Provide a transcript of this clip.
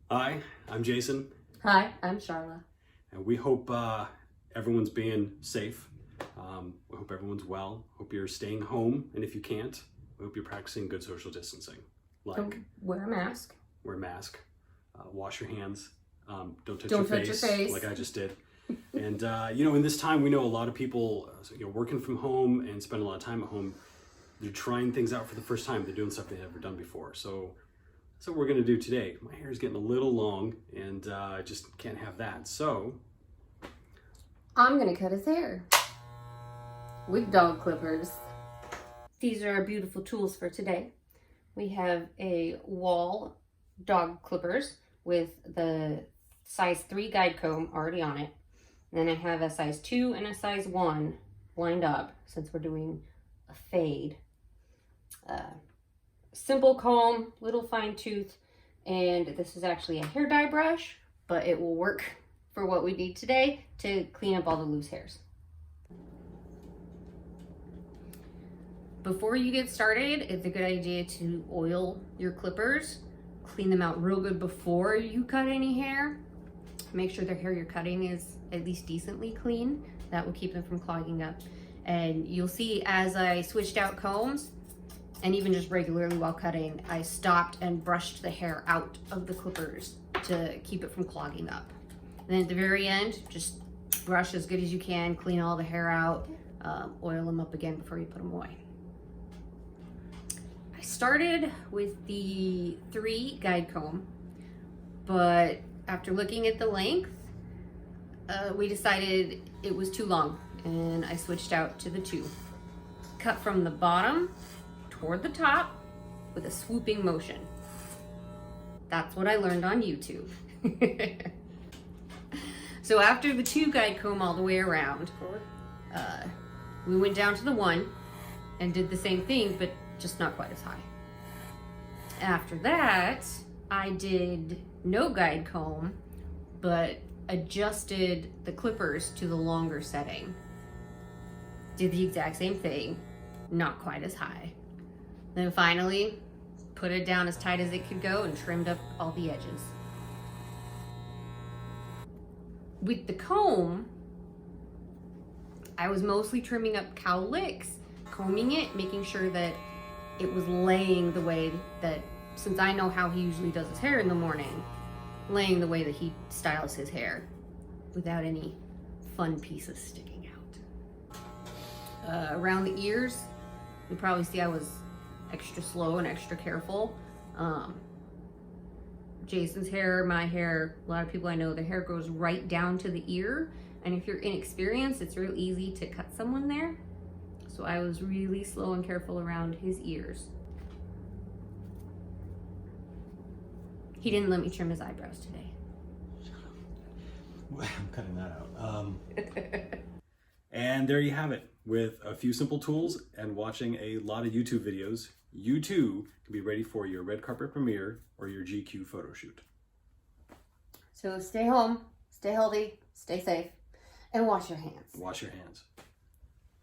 Hi, I'm Jason, Hi, I'm Charla. and we hope everyone's being safe. We hope everyone's well. Hope you're staying home, and if you can't, we hope you're practicing good social distancing. Like Wear a mask. wear a mask, wash your hands, don't touch Don't your touch your face face. like I just did. And in this time, we know a lot of people, working from home and spend a lot of time at home. They're trying things out for the first time. They're doing stuff they've never done before. So that's what we're gonna do today. My hair is getting a little long, and I just can't have that. So I'm gonna cut his hair with dog clippers. These are our beautiful tools for today. We have a wall dog clippers with the size 3 guide comb already on it. And then I have a size 2 and a size 1 lined up since we're doing a fade. Simple comb, little fine tooth, and this is actually a hair dye brush, but it will work for what we need today to clean up all the loose hairs. Before you get started, it's a good idea to oil your clippers, clean them out real good before you cut any hair. Make sure the hair you're cutting is at least decently clean. That will keep them from clogging up. And you'll see as I switched out combs, and even just regularly while cutting, I stopped and brushed the hair out of the clippers to keep it from clogging up. And then at the very end, just brush as good as you can, clean all the hair out, oil them up again before you put them away. I started with the 3 guide comb, but after looking at the length, we decided it was too long, and I switched out to the 2. Cut from the bottom toward the top with a swooping motion. That's what I learned on YouTube. So after the 2 guide comb all the way around, we went down to the 1 and did the same thing, but just not quite as high. After that, I did no guide comb, but adjusted the clippers to the longer setting. Did the exact same thing, not quite as high. Then finally, put it down as tight as it could go and trimmed up all the edges. With the comb, I was mostly trimming up cowlicks, combing it, making sure that it was laying the way that, since I know how he usually does his hair in the morning, laying the way that he styles his hair without any fun pieces sticking out. Around the ears, you probably see I was extra slow and extra careful. Jason's hair, my hair, a lot of people I know, their hair goes right down to the ear, and if you're inexperienced, it's real easy to cut someone there. So I was really slow and careful around his ears. He didn't let me trim his eyebrows today. I'm cutting that out. And there you have it. With a few simple tools and watching a lot of YouTube videos, you too can be ready for your red carpet premiere or your GQ photo shoot. So stay home, stay healthy, stay safe, and wash your hands. Wash your hands.